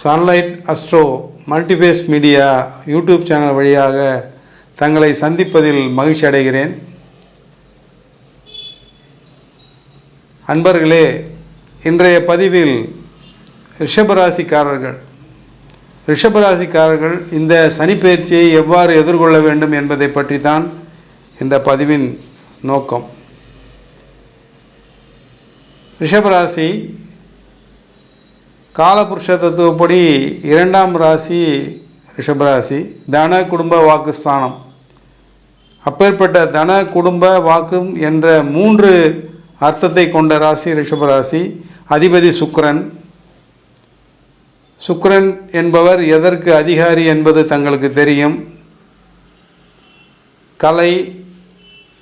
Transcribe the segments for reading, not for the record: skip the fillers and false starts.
Sunlight astro multiphase media YouTube channel வழியாக தங்களை சந்திப்பதில் மகிழ்ச்சி அடைகிறேன். அன்பர்களே, இன்றைய பதிவில் ரிஷபராசிக்காரர்கள் இந்த சனிப்பெயர்ச்சியை எவ்வாறு எதிர்கொள்ள வேண்டும் என்பதை பற்றி தான் இந்த பதிவின் நோக்கம். ரிஷபராசி காலபுருஷ தத்துவப்படி 2ஆம் ராசி ரிஷபராசி, தன குடும்ப வாக்குஸ்தானம். அப்பேற்பட்ட தன குடும்ப வாக்கும் என்ற 3 அர்த்தத்தை கொண்ட ராசி ரிஷபராசி. அதிபதி சுக்கிரன். சுக்கிரன் என்பவர் எதற்கு அதிகாரி என்பது தங்களுக்கு தெரியும். கலை,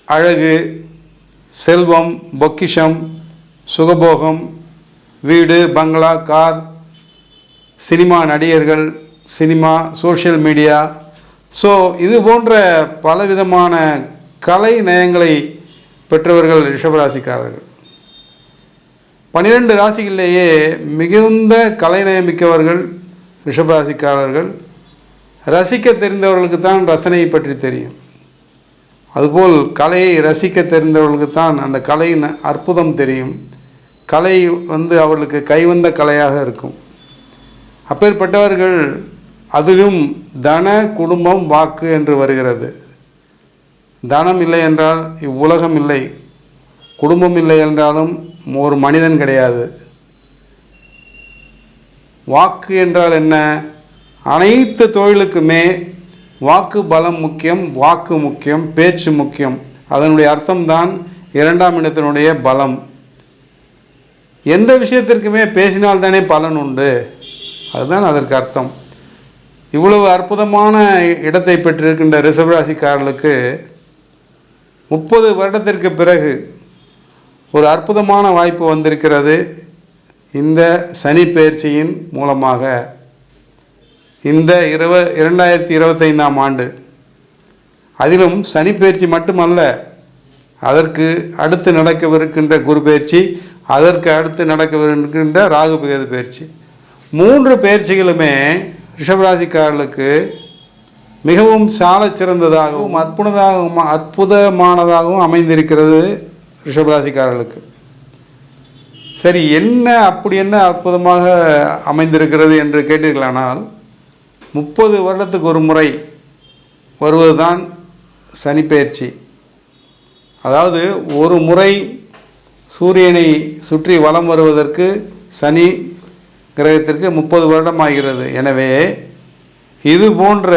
அழகு, செல்வம், பொக்கிஷம், சுகபோகம், வீடு, பங்களா, கார், சினிமா நடிகர்கள், சினிமா, சோஷியல் மீடியா, இது போன்ற பலவிதமான கலை நயங்களை பெற்றவர்கள் ரிஷபராசிக்காரர்கள். 12 ராசிகளிலேயே மிகுந்த கலைநயமிக்கவர்கள் ரிஷபராசிக்காரர்கள். ரசிக்க தெரிந்தவர்களுக்கு தான் ரசனையை பற்றி தெரியும். அதுபோல் கலையை ரசிக்க தெரிந்தவர்களுக்கு தான் அந்த கலையின் அற்புதம் தெரியும். கலை அவர்களுக்கு கைவந்த கலையாக இருக்கும். அப்பேற்பட்டவர்கள், அதிலும் தன குடும்பம் வாக்கு என்று வருகிறது. தனம் இல்லை என்றால் இவ்வுலகம் இல்லை, குடும்பம் இல்லை என்றாலும் ஒரு மனிதன் கிடையாது. வாக்கு என்றால் என்ன? அனைத்து தொழிலுக்குமே வாக்கு பலம் முக்கியம், வாக்கு முக்கியம், பேச்சு முக்கியம். அதனுடைய அர்த்தம்தான் 2ஆம் இடத்தினுடைய பலம். எந்த விஷயத்திற்குமே பேசினால்தானே பலன் உண்டு, அதுதான் அதற்கு அர்த்தம். இவ்வளவு அற்புதமான இடத்தை பெற்றிருக்கின்ற ரிஷபராசிக்காரர்களுக்கு 30 வருடத்திற்கு பிறகு ஒரு அற்புதமான வாய்ப்பு வந்திருக்கிறது. இந்த சனி பெயர்ச்சியின் மூலமாக இந்த 2025ஆம் ஆண்டு, அதிலும் சனி பெயர்ச்சி மட்டுமல்ல, அதற்கு அடுத்து நடக்கவிருக்கின்ற குரு பெயர்ச்சி, அதற்கு அடுத்து நடக்கவிருக்கின்ற ராகு கேது பெயர்ச்சி, 3 பெயர்ச்சிகளுமே ரிஷபராசிக்காரர்களுக்கு மிகவும் சால சிறந்ததாகவும் அற்புதமானதாகவும் அமைந்திருக்கிறது ரிஷபராசிக்காரர்களுக்கு. சரி, அப்படி என்ன அற்புதமாக அமைந்திருக்கிறது என்று கேட்டீர்களானால், 30 வருடத்துக்கு ஒரு முறை வருவதுதான் சனிப்பெயர்ச்சி. அதாவது ஒரு முறை சூரியனை சுற்றி வலம் வருவதற்கு சனி கிரகத்திற்கு 30 வருடம் ஆகிறது. எனவே இது போன்ற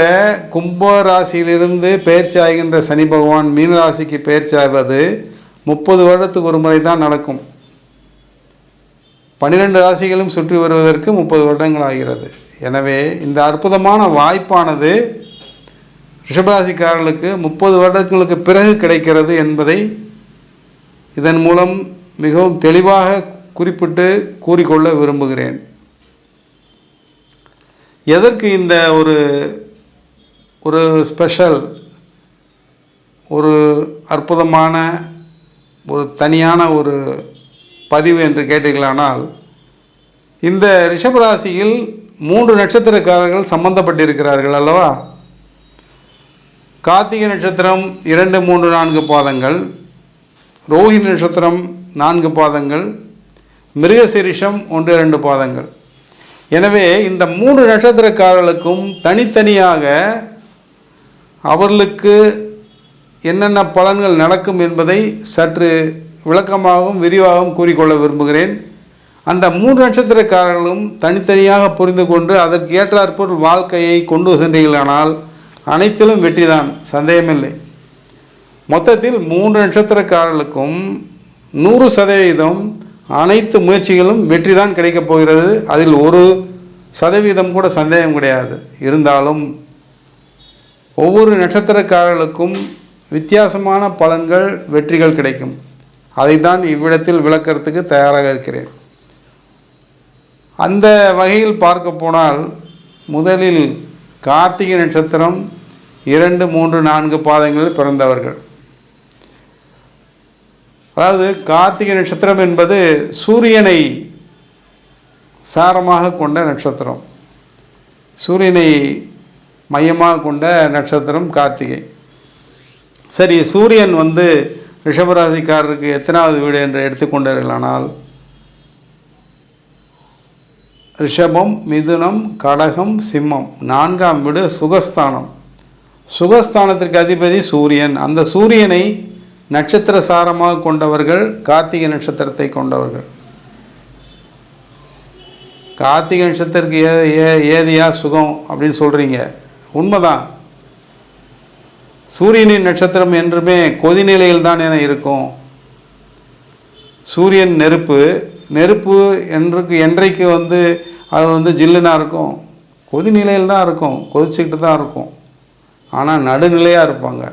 கும்ப ராசியிலிருந்து பெயர்ச்சி ஆகின்ற சனி பகவான் மீனராசிக்கு பெயர்ச்சி ஆவது 30 வருடத்துக்கு ஒரு முறை தான் நடக்கும். 12 ராசிகளும் சுற்றி வருவதற்கு 30 வருடங்கள் ஆகிறது. எனவே இந்த அற்புதமான வாய்ப்பானது ரிஷபராசிக்காரர்களுக்கு 30 வருடங்களுக்கு பிறகு கிடைக்கிறது என்பதை இதன் மூலம் மிகவும் தெளிவாக குறிப்பிட்டு கூறிக்கொள்ள விரும்புகிறேன். எதற்கு இந்த ஒரு ஸ்பெஷல், ஒரு அற்புதமான, ஒரு தனியான ஒரு பதிவு என்று கேட்டீர்களானால், இந்த ரிஷபராசியில் 3 நட்சத்திரக்காரர்கள் சம்பந்தப்பட்டிருக்கிறார்கள் அல்லவா? கார்த்திகை நட்சத்திரம் 2, 3, 4 பாதங்கள், ரோஹிணி நட்சத்திரம் 4 பாதங்கள், மிருகசீரிஷம் 1, 2 பாதங்கள். எனவே இந்த 3 நட்சத்திரக்காரர்களுக்கும் தனித்தனியாக அவர்களுக்கு என்னென்ன பலன்கள் நடக்கும் என்பதை சற்று விளக்கமாகவும் விரிவாகவும் கூறிக்கொள்ள விரும்புகிறேன். அந்த 3 நட்சத்திரக்காரர்களும் தனித்தனியாக புரிந்து கொண்டு அதற்கு ஏற்றாற்போல் வாழ்க்கையை கொண்டு சென்றீர்களானால் அனைத்திலும் வெற்றிதான், சந்தேகமில்லை. மொத்தத்தில் 3 நட்சத்திரக்காரர்களுக்கும் 100% அனைத்து முயற்சிகளும் வெற்றி தான் கிடைக்கப் போகிறது. அதில் 1% கூட சந்தேகம் கிடையாது. இருந்தாலும் ஒவ்வொரு நட்சத்திரக்காரர்களுக்கும் வித்தியாசமான பலன்கள், வெற்றிகள் கிடைக்கும். அதைத்தான் இவ்விடத்தில் விளக்கறதுக்கு தயாராக இருக்கிறேன். அந்த வகையில் பார்க்க போனால், முதலில் கார்த்திகை நட்சத்திரம் 2, 3, 4 பாதங்களில் பிறந்தவர்கள். அதாவது கார்த்திகை நட்சத்திரம் என்பது சூரியனை சாரமாக கொண்ட நட்சத்திரம். சூரியனை மையமாக கொண்ட நட்சத்திரம் கார்த்திகை. சரி, சூரியன் ரிஷபராசிக்காரருக்கு எத்தனாவது வீடு என்று எடுத்துக்கொண்டார்களானால் ரிஷபம், மிதுனம், கடகம், சிம்மம், 4ஆம் வீடு சுகஸ்தானம். சுகஸ்தானத்திற்கு அதிபதி சூரியன். அந்த சூரியனை நட்சத்திர சாரமாக கொண்டவர்கள் கார்த்திகை நட்சத்திரத்தை கொண்டவர்கள். கார்த்திகை நட்சத்திரத்துக்கு ஏதியா சுகம் அப்படின்னு சொல்கிறீங்க, உண்மைதான். சூரியனின் நட்சத்திரம் என்றுமே கொதிநிலையில் தான் என இருக்கும். சூரியன் நெருப்பு. நெருப்பு என்றைக்கு அது ஜில்லுனா இருக்கும், கொதிநிலையில் தான் இருக்கும், கொதிச்சுக்கிட்டு தான் இருக்கும். ஆனால் நடுநிலையாக இருப்பாங்க.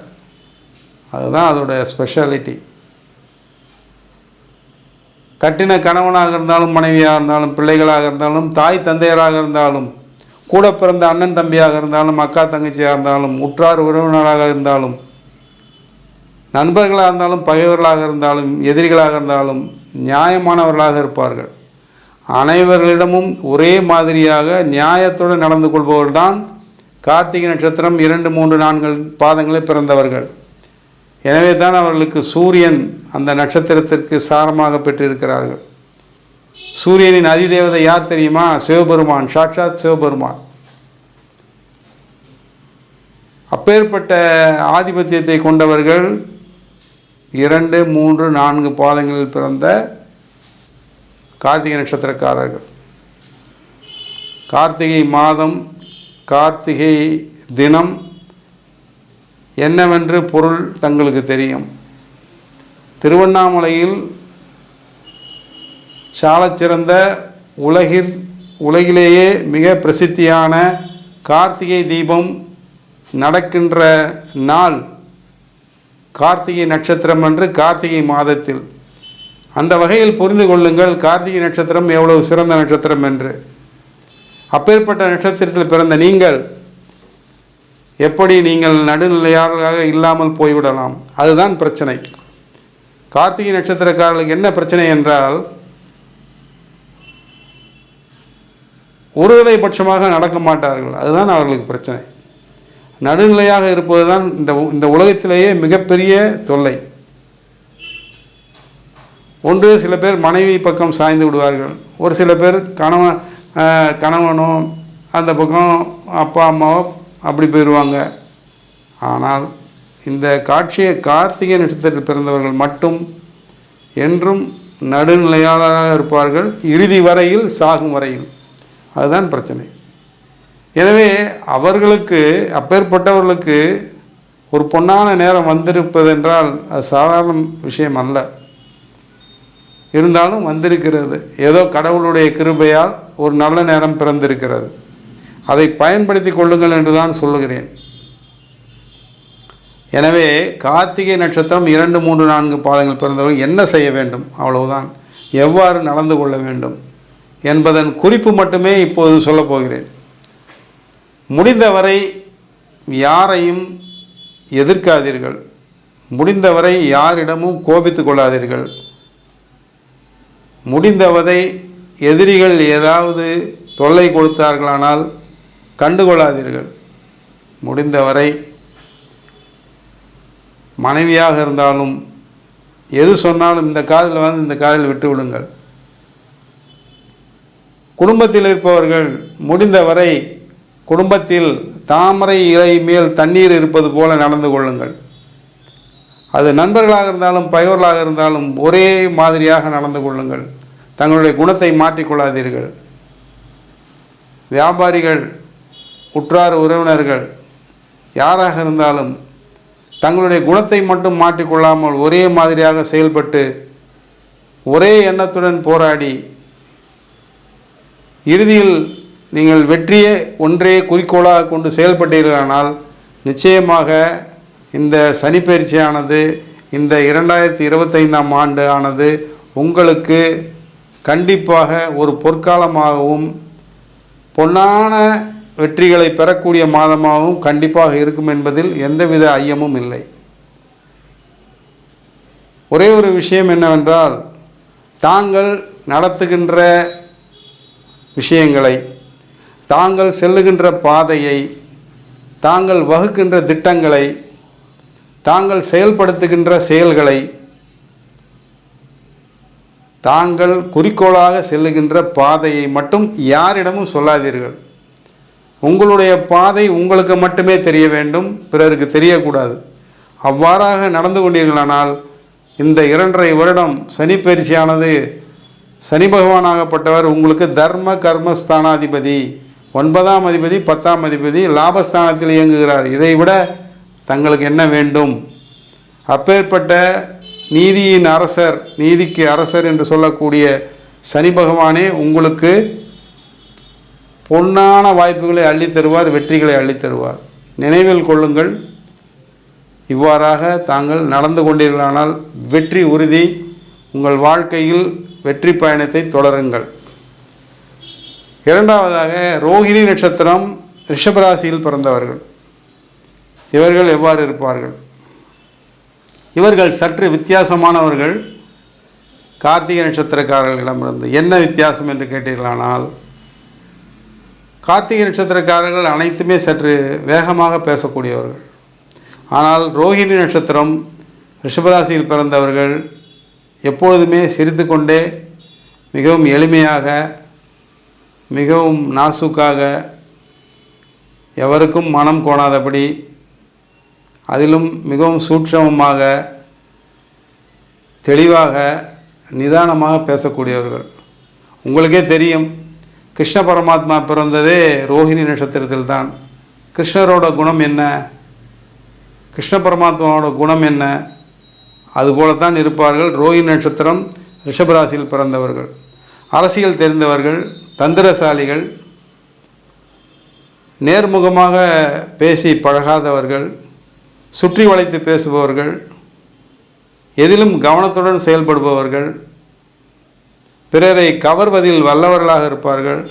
அதுதான் அதோடைய ஸ்பெஷாலிட்டி. கட்டின கணவனாக இருந்தாலும், மனைவியாக இருந்தாலும், பிள்ளைகளாக இருந்தாலும், தாய் தந்தையராக இருந்தாலும், கூட பிறந்த அண்ணன் தம்பியாக இருந்தாலும், அக்கா தங்கச்சியாக இருந்தாலும், உற்றார் உறவினராக இருந்தாலும், நண்பர்களாக இருந்தாலும், பகைவர்களாக இருந்தாலும், எதிரிகளாக இருந்தாலும் நியாயமானவர்களாக இருப்பார்கள். அனைவர்களிடமும் ஒரே மாதிரியாக நியாயத்துடன் நடந்து கொள்பவர்கள்தான் கார்த்திகை நட்சத்திரம் 2, 3, 4 பாதங்களில் பிறந்தவர்கள். எனவே தான் அவர்களுக்கு சூரியன் அந்த நட்சத்திரத்திற்கு சாரமாக பெற்றிருக்கிறார்கள். சூரியனின் அதிதேவதை யார் தெரியுமா? சிவபெருமான், சாட்சாத் சிவபெருமான். அப்பேற்பட்ட ஆதிபத்தியத்தை கொண்டவர்கள் 2, 3, 4 பாதங்களில் பிறந்த கார்த்திகை நட்சத்திரக்காரர்கள். கார்த்திகை மாதம், கார்த்திகை தினம் என்னவென்று பொருள் தங்களுக்கு தெரியும். திருவண்ணாமலையில் சாலச்சிறந்த உலகிலேயே மிக பிரசித்தியான கார்த்திகை தீபம் நடக்கின்ற நாள் கார்த்திகை நட்சத்திரம் என்று கார்த்திகை மாதத்தில். அந்த வகையில் புரிந்து கொள்ளுங்கள் கார்த்திகை நட்சத்திரம் எவ்வளவு சிறந்த நட்சத்திரம் என்று. அப்பேற்பட்ட நட்சத்திரத்தில் பிறந்த நீங்கள் எப்படி நீங்கள் நடுநிலையாக இல்லாமல் போய்விடலாம்? அதுதான் பிரச்சனை. கார்த்திகை நட்சத்திரக்காரர்களுக்கு என்ன பிரச்சனை என்றால், ஒருதலை பட்சமாக நடக்க மாட்டார்கள். அதுதான் அவர்களுக்கு பிரச்சனை. நடுநிலையாக இருப்பது தான் இந்த உலகத்திலேயே மிகப்பெரிய தொல்லை. ஒன்று, சில பேர் மனைவி பக்கம் சாய்ந்து விடுவார்கள். ஒரு சில பேர் கணவனோ அந்த பக்கம் அப்பா அம்மாவோ அப்படி போயிடுவாங்க. ஆனால் இந்த கார்த்திகை நட்சத்திரத்தில் பிறந்தவர்கள் மட்டும் என்றும் நடுநிலையாளராக இருப்பார்கள், இறுதி வரையில், சாகும் வரையில். அதுதான் பிரச்சனை. எனவே அவர்களுக்கு, அப்பேற்பட்டவர்களுக்கு ஒரு பொன்னான நேரம் வந்திருப்பதென்றால் அது சாதாரண விஷயம் அல்ல. இருந்தாலும் வந்திருக்கிறது. ஏதோ கடவுளுடைய கிருபையால் ஒரு நல்ல நேரம் பிறந்திருக்கிறது. அதை பயன்படுத்தி கொள்ளுங்கள் என்று தான் சொல்லுகிறேன். எனவே கார்த்திகை நட்சத்திரம் 2, 3, 4 பாதங்கள் பிறந்தவர்கள் என்ன செய்ய வேண்டும், அவ்வளவுதான். எவ்வாறு நடந்து கொள்ள வேண்டும் என்பதன் குறிப்பு மட்டுமே இப்போது சொல்லப் போகிறேன். முடிந்தவரை யாரையும் எதிர்க்காதீர்கள். முடிந்தவரை யாரிடமும் கோபித்து கொள்ளாதீர்கள். முடிந்தவரை எதிரிகள் ஏதாவது தொல்லை கொடுத்தார்களானால் கண்டுகொள்ளாதீர்கள். முடிந்தவரை மனைவியாக இருந்தாலும் எது சொன்னாலும் இந்த காதில் இந்த காதில் விட்டு விடுங்கள். குடும்பத்தில் இருப்பவர்கள் முடிந்தவரை குடும்பத்தில் தாமரை இலை மேல் தண்ணீர் இருப்பது போல நடந்து கொள்ளுங்கள். அது நண்பர்களாக இருந்தாலும் பகைவர்களாக இருந்தாலும் ஒரே மாதிரியாக நடந்து கொள்ளுங்கள். தங்களுடைய குணத்தை மாற்றிக்கொள்ளாதீர்கள். வியாபாரிகள், உற்றார் உறவினர்கள் யாராக இருந்தாலும் தங்களுடைய குணத்தை மட்டும் மாற்றிக்கொள்ளாமல் ஒரே மாதிரியாக செயல்பட்டு ஒரே எண்ணத்துடன் போராடி இறுதியில் நீங்கள் வெற்றியை ஒன்றே குறிக்கோளாக கொண்டு செயல்பட்டீர்களானால் நிச்சயமாக இந்த சனிப்பெயர்ச்சியானது, இந்த 2025ஆம் ஆண்டு ஆனது உங்களுக்கு கண்டிப்பாக ஒரு பொற்காலமாகவும் பொன்னான வெற்றிகளை பெறக்கூடிய மாதமாகவும் கண்டிப்பாக இருக்கும் என்பதில் எந்தவித ஐயமும் இல்லை. ஒரே ஒரு விஷயம் என்னவென்றால், தாங்கள் நடத்துகின்ற விஷயங்களை, தாங்கள் செல்லுகின்ற பாதையை, தாங்கள் வகுக்கின்ற திட்டங்களை, தாங்கள் செயல்படுத்துகின்ற செயல்களை, தாங்கள் குறிக்கோளாக செல்லுகின்ற பாதையை மட்டும் யாரிடமும் சொல்லாதீர்கள். உங்களுடைய பாதை உங்களுக்கு மட்டுமே தெரிய வேண்டும், பிறருக்கு தெரியக்கூடாது. அவ்வாறாக நடந்து கொண்டீர்களானால் இந்த 2.5 வருடம் சனி பயிற்சியானது, சனி பகவானாகப்பட்டவர் உங்களுக்கு தர்ம கர்மஸ்தானாதிபதி, 9ஆம் அதிபதி, 10ஆம் அதிபதி, லாபஸ்தானத்தில் இயங்குகிறார். இதைவிட தங்களுக்கு என்ன வேண்டும்? அப்பேற்பட்ட நீதியின் அரசர், நீதிக்கு அரசர் என்று சொல்லக்கூடிய சனி பகவானே உங்களுக்கு பொன்னான வாய்ப்புகளை அள்ளித்தருவார், வெற்றிகளை அள்ளித்தருவார். நினைவில் கொள்ளுங்கள். இவ்வாறாக தாங்கள் நடந்து கொண்டீர்களானால் வெற்றி உறுதி. உங்கள் வாழ்க்கையில் வெற்றி பயணத்தை தொடருங்கள். இரண்டாவதாக, ரோகிணி நட்சத்திரம் ரிஷபராசியில் பிறந்தவர்கள். இவர்கள் எவ்வாறு இருப்பார்கள்? இவர்கள் சற்று வித்தியாசமானவர்கள் கார்த்திகை நட்சத்திரக்காரர்களிடமிருந்து. என்ன வித்தியாசம் என்று கேட்டீர்களானால், கார்த்திகை நட்சத்திரக்காரர்கள் அனைத்துமே சற்று வேகமாக பேசக்கூடியவர்கள். ஆனால் ரோகிணி நட்சத்திரம் ரிஷபராசியில் பிறந்தவர்கள் எப்பொழுதுமே சிரித்து கொண்டே, மிகவும் எளிமையாக, மிகவும் நாசூக்காக, எவருக்கும் மனம் கோணாதபடி, அதிலும் மிகவும் சூட்சமமாக, தெளிவாக, நிதானமாக பேசக்கூடியவர்கள். உங்களுக்கே தெரியும், கிருஷ்ண பரமாத்மா பிறந்ததே ரோஹிணி நட்சத்திரத்தில் தான். கிருஷ்ணரோட குணம் என்ன? கிருஷ்ண பரமாத்மாவோட குணம் என்ன? அதுபோலத்தான் இருப்பார்கள் ரோஹிணி நட்சத்திரம் ரிஷபராசியில் பிறந்தவர்கள். அரசியல் தெரிந்தவர்கள், தந்திரசாலிகள், நேர்முகமாக பேசி பழகாதவர்கள், சுற்றி வளைத்து பேசுபவர்கள், எதிலும் கவனத்துடன் செயல்படுபவர்கள், பிறரை கவர்வதில் வல்லவர்களாக இருப்பார்கள்,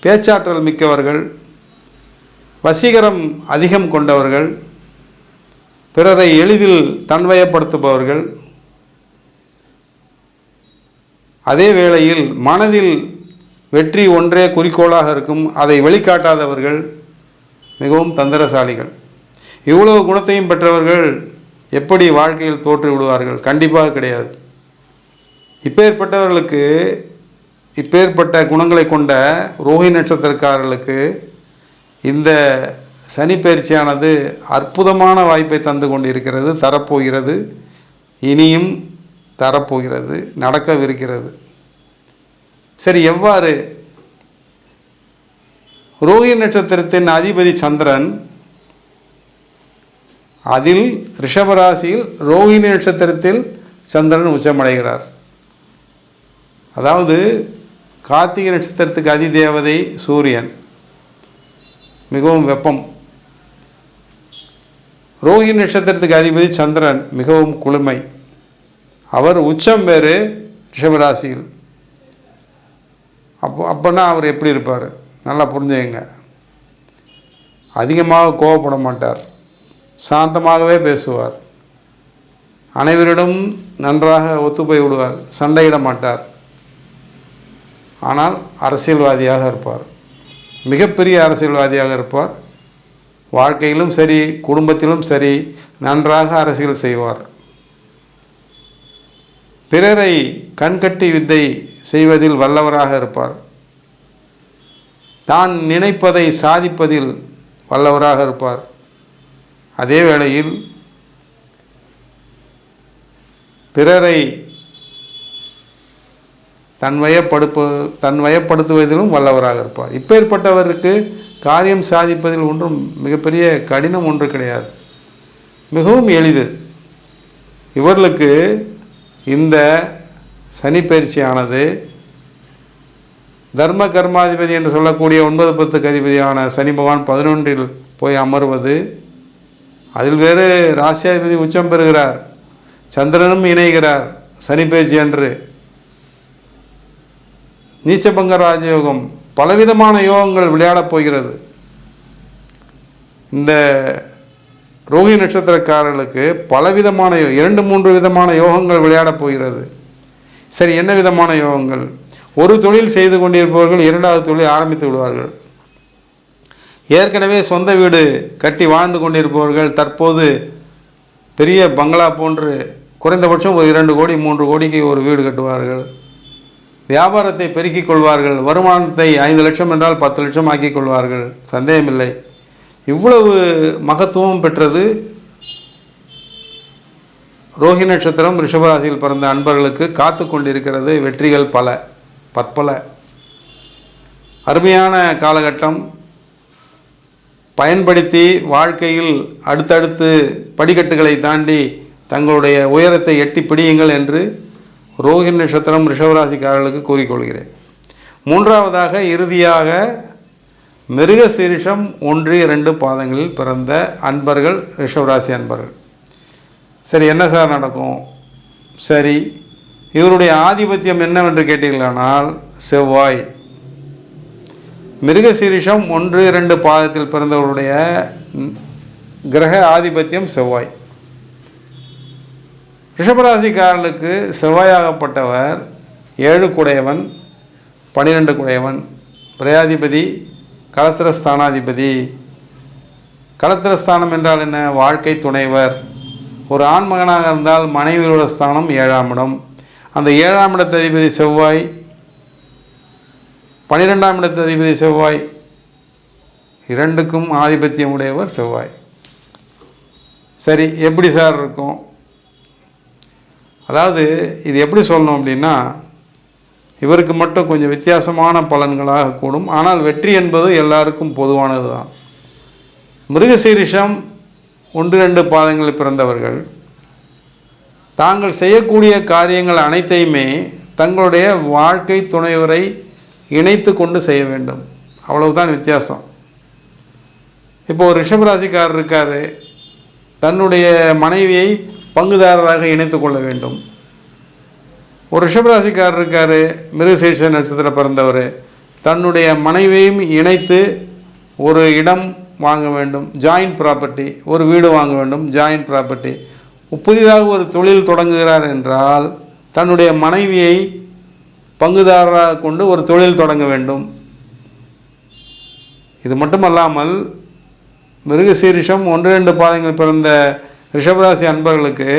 பேச்சாற்றல் மிக்கவர்கள், வசீகரம் அதிகம் கொண்டவர்கள், பிறரை எளிதில் தன்வயப்படுத்துபவர்கள், அதே வேளையில் மனதில் வெற்றி ஒன்றே குறிக்கோளாக இருக்கும், அதை வெளிக்காட்டாதவர்கள், மிகவும் தந்திரசாலிகள். இவ்வளவு குணத்தையும் பெற்றவர்கள் எப்படி வாழ்க்கையில் தோற்று விடுவார்கள்? கண்டிப்பாக கிடையாது. இப்பேற்பட்டவர்களுக்கு, இப்பேற்பட்ட குணங்களை கொண்ட ரோஹிணி நட்சத்திரக்காரர்களுக்கு இந்த சனி பயிற்சியானது அற்புதமான வாய்ப்பை தந்து கொண்டிருக்கிறது, தரப்போகிறது, இனியும் தரப்போகிறது, நடக்கவிருக்கிறது. சரி, எவ்வாறு? ரோஹிணி நட்சத்திரத்தின் அதிபதி சந்திரன், அதில் ரிஷபராசியில் ரோஹிணி நட்சத்திரத்தில் சந்திரன் உச்சமடைகிறார். அதாவது கார்த்திகை நட்சத்திரத்துக்கு அதிதேவதை சூரியன், மிகவும் வெப்பம். ரோஹிணி நட்சத்திரத்துக்கு அதிபதி சந்திரன், மிகவும் குளுமை. அவர் உச்சம் வேறு ரிஷபராசியில். அப்போனா அவர் எப்படி இருப்பார்? நல்லா புரிஞ்சுங்க. அதிகமாக கோபப்பட மாட்டார், சாந்தமாகவே பேசுவார், அனைவரிடம் நன்றாக ஒத்துப்போய் விடுவார், சண்டையிட மாட்டார். ஆனால் அரசியல்வாதியாக இருப்பார், மிகப்பெரிய அரசியல்வாதியாக இருப்பார். வாழ்க்கையிலும் சரி, குடும்பத்திலும் சரி, நன்றாக அரசியல் செய்வார். பிறரை கண்கட்டி வித்தை செய்வதில் வல்லவராக இருப்பார். தான் நினைப்பதை சாதிப்பதில் வல்லவராக இருப்பார். அதே வேளையில் பிறரை தன்வயப்படுத்துவதிலும் வல்லவராக இருப்பார். இப்பேற்பட்டவருக்கு காரியம் சாதிப்பதில் ஒன்றும் மிகப்பெரிய கடினம் ஒன்று கிடையாது, மிகவும் எளிது. இவர்களுக்கு இந்த சனி பயிற்சியானது தர்ம கர்மாதிபதி என்று சொல்லக்கூடிய 9, 10க்கு அதிபதியான சனி பகவான் 11இல் போய் அமர்வது, அதில் வேறு ராசியாதிபதி உச்சம் பெறுகிறார், சந்திரனும் இணைகிறார் சனி பயிற்சி அன்று. நீச்சபங்க ராஜயோகம், பலவிதமான யோகங்கள் விளையாடப் போகிறது. இந்த ரோஹிணி நட்சத்திரக்காரர்களுக்கு பலவிதமான 2, 3 விதமான யோகங்கள் விளையாடப் போகிறது. சரி, என்ன விதமான யோகங்கள்? ஒரு தொழில் செய்து கொண்டிருப்பவர்கள் 2வது தொழில் ஆரம்பித்து விடுவார்கள். ஏற்கனவே சொந்த வீடு கட்டி வாழ்ந்து கொண்டிருப்பவர்கள் தற்போது பெரிய பங்களா போன்று குறைந்தபட்சம் ஒரு 2 கோடி 3 கோடிக்கு ஒரு வீடு கட்டுவார்கள். வியாபாரத்தை பெருக்கிக் கொள்வார்கள். வருமானத்தை 5 லட்சம் என்றால் 10 லட்சம் ஆக்கிக் கொள்வார்கள். சந்தேகமில்லை. இவ்வளவு மகத்துவம் பெற்றது ரோஹிணி நட்சத்திரம் ரிஷபராசியில் பிறந்த அன்பர்களுக்கு காத்து கொண்டிருக்கிறது. வெற்றிகள் பற்பல. அருமையான காலகட்டம். பயன்படுத்தி வாழ்க்கையில் அடுத்தடுத்து படிக்கட்டுகளை தாண்டி தங்களுடைய உயரத்தை எட்டி பிடியுங்கள் என்று ரோஹிணி நட்சத்திரம் ரிஷபராசிக்காரர்களுக்கு கூறிக்கொள்கிறேன். மூன்றாவதாக இறுதியாக மிருகசீரிஷம் 1, 2 பாதங்களில் பிறந்த அன்பர்கள், ரிஷபராசி அன்பர்கள். சரி, என்ன சார் நடக்கும்? சரி, இவருடைய ஆதிபத்தியம் என்னவென்று கேட்டீர்களானால் செவ்வாய். மிருகசீரிஷம் 1, 2 பாதத்தில் பிறந்தவருடைய கிரக ஆதிபத்தியம் செவ்வாய். ரிஷபராசிக்காரர்களுக்கு செவ்வாயாகப்பட்டவர் 7 குடையவன், 12 குடையவன், பிரயாதிபதி, களத்திரஸ்தானாதிபதி. களத்திரஸ்தானம் என்றால் என்ன? வாழ்க்கை துணைவர். ஒரு ஆண் மகனாக இருந்தால் மனைவியோட ஸ்தானம் 7ஆம் இடம். அந்த 7ஆம் இடத்து அதிபதி செவ்வாய், 12ஆம் இடத்து அதிபதி செவ்வாய், இரண்டுக்கும் ஆதிபத்தியம் உடையவர் செவ்வாய். சரி, எப்படி சார் இருக்கும்? அதாவது இது எப்படி சொல்லணும் அப்படின்னா, இவருக்கு மட்டும் கொஞ்சம் வித்தியாசமான பலன்களாக கூடும். ஆனால் வெற்றி என்பது எல்லாருக்கும் பொதுவானது தான். மிருகசீரிஷம் 1, 2 பாதங்களில் பிறந்தவர்கள் தாங்கள் செய்யக்கூடிய காரியங்கள் அனைத்தையுமே தங்களுடைய வாழ்க்கை துணைவரை இணைத்து கொண்டு செய்ய வேண்டும். அவ்வளவுதான் வித்தியாசம். இப்போ ஒரு ரிஷபராசிக்காரர் இருக்கார், தன்னுடைய மனைவியை பங்குதாரராக இணைத்து கொள்ள வேண்டும். ஒரு ரிஷபராசிக்காரர் இருக்கார், மிருகசீரிஷ நட்சத்திரம் பிறந்தவர், தன்னுடைய மனைவியையும் இணைத்து ஒரு இடம் வாங்க வேண்டும், ஜாயிண்ட் ப்ராப்பர்ட்டி, ஒரு வீடு வாங்க வேண்டும், ஜாயிண்ட் ப்ராப்பர்ட்டி. புதிதாக ஒரு தொழில் தொடங்குகிறார் என்றால் தன்னுடைய மனைவியை பங்குதாரராக கொண்டு ஒரு தொழில் தொடங்க வேண்டும். இது மட்டுமல்லாமல் மிருகசீரிஷம் 1, 2 பாதங்கள் பிறந்த ரிஷபராசி அன்பர்களுக்கு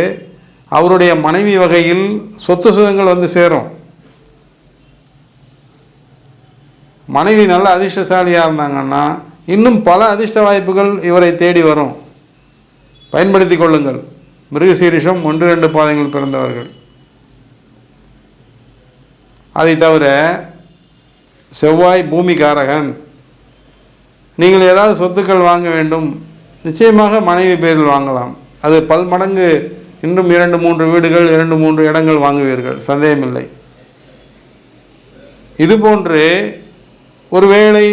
அவருடைய மனைவி வகையில் சொத்து சுகங்கள் வந்து சேரும். மனைவி நல்ல அதிர்ஷ்டசாலியாக இருந்தாங்கன்னா இன்னும் பல அதிர்ஷ்ட வாய்ப்புகள் இவரை தேடி வரும். பயன்படுத்தி கொள்ளுங்கள். மிருகசீரிஷம் 1, 2 பாதங்கள் பிறந்தவர்கள். அதை தவிர செவ்வாய் பூமிகாரகன். நீங்கள் ஏதாவது சொத்துக்கள் வாங்க வேண்டும், நிச்சயமாக மனைவி பேரில் வாங்கலாம். அது பல்மடங்கு இன்னும் 2, 3 வீடுகள், 2, 3 இடங்கள் வாங்குவீர்கள், சந்தேகமில்லை. இதுபோன்று ஒருவேளை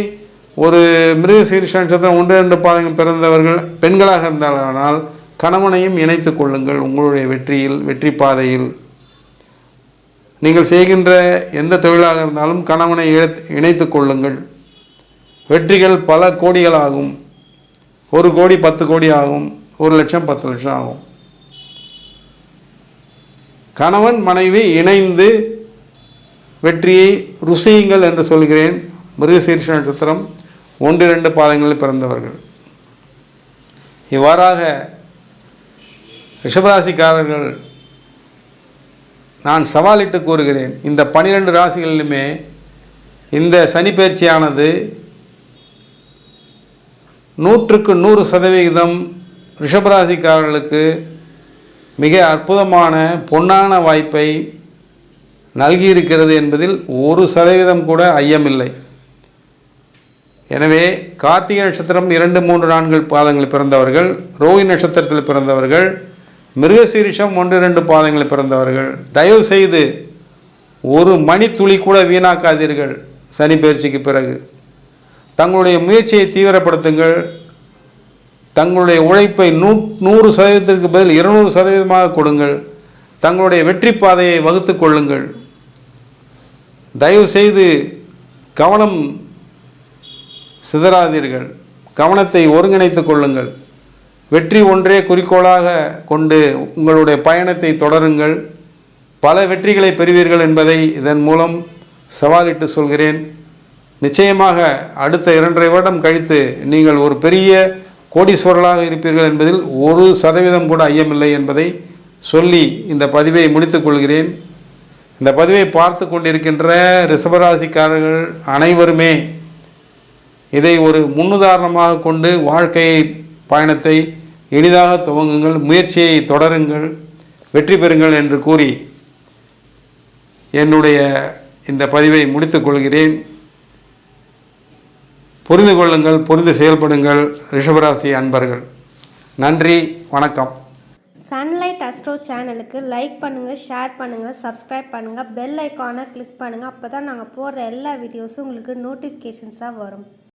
ஒரு மிருகசீரிஷ நட்சத்திரம் 1, 2 பாதங்கள் பிறந்தவர்கள் பெண்களாக இருந்தால் கணவனையும் இணைத்து கொள்ளுங்கள். உங்களுடைய வெற்றி பாதையில் நீங்கள் செய்கின்ற எந்த தொழிலாக இருந்தாலும் கணவனை இணைத்து கொள்ளுங்கள். வெற்றிகள் பல கோடிகள் ஆகும். 1 கோடி 10 கோடி ஆகும், 1 லட்சம் 10 லட்சம் ஆகும். கணவன் மனைவி இணைந்து வெற்றியை ருசியுங்கள் என்று சொல்கிறேன். மிருகசீரிஷ நட்சத்திரம் 1, 2 பாதங்களில் பிறந்தவர்கள். இவ்வாறாக ரிஷபராசிக்காரர்கள் நான் சவாலிட்டு கூறுகிறேன், இந்த 12 ராசிகளிலுமே இந்த சனிப்பெயர்ச்சியானது 100க்கு 100% ரிஷபராசிக்காரர்களுக்கு மிக அற்புதமான பொன்னான வாய்ப்பை நல்கியிருக்கிறது என்பதில் 1% கூட ஐயமில்லை. எனவே கார்த்திகை நட்சத்திரம் 2, 3, 4 பாதங்களில் பிறந்தவர்கள், ரோஹிணி நட்சத்திரத்தில் பிறந்தவர்கள், மிருகசீரிஷம் 1, 2 பாதங்களில் பிறந்தவர்கள் தயவு செய்து ஒரு மணித்துளி கூட வீணாக்காதீர்கள். சனி பயிற்சிக்கு பிறகு தங்களுடைய முயற்சியை தீவிரப்படுத்துங்கள். தங்களுடைய உழைப்பை 100%க்கு பதில் 200% கொடுங்கள். தங்களுடைய வெற்றி பாதையை வகுத்து கொள்ளுங்கள். தயவு செய்து கவனம் சிதறாதீர்கள். கவனத்தை ஒருங்கிணைத்து கொள்ளுங்கள். வெற்றி ஒன்றே குறிக்கோளாக கொண்டு உங்களுடைய பயணத்தை தொடருங்கள். பல வெற்றிகளை பெறுவீர்கள் என்பதை இதன் மூலம் சவாலிட்டு சொல்கிறேன். நிச்சயமாக அடுத்த 2.5 வருடம் கழித்து நீங்கள் ஒரு பெரிய கோடீஸ்வரர்களாக இருப்பீர்கள் என்பதில் 1% கூட ஐயமில்லை என்பதை சொல்லி இந்த பதிவை முடித்துக் கொள்கிறேன். இந்த பதிவை பார்த்து கொண்டிருக்கின்ற ரிஷபராசிக்காரர்கள் அனைவருமே இதை ஒரு முன்னுதாரணமாக கொண்டு வாழ்க்கையை பயணத்தை எளிதாக துவங்குங்கள், முயற்சியை தொடருங்கள், வெற்றி பெறுங்கள் என்று கூறி என்னுடைய இந்த பதிவை முடித்துக் கொள்கிறேன். புரிந்து கொள்ளுங்கள், புரிந்து செயல்படுங்கள் ரிஷபராசி அன்பர்கள். நன்றி, வணக்கம். சன்லைட் அஸ்ட்ரோ சேனலுக்கு லைக் பண்ணுங்கள், ஷேர் பண்ணுங்கள், சப்ஸ்கிரைப் பண்ணுங்கள், பெல் ஐக்கானை கிளிக் பண்ணுங்கள். அப்போ தான் நாங்கள் போடுற எல்லா வீடியோஸும் உங்களுக்கு நோட்டிஃபிகேஷன்ஸாக வரும்.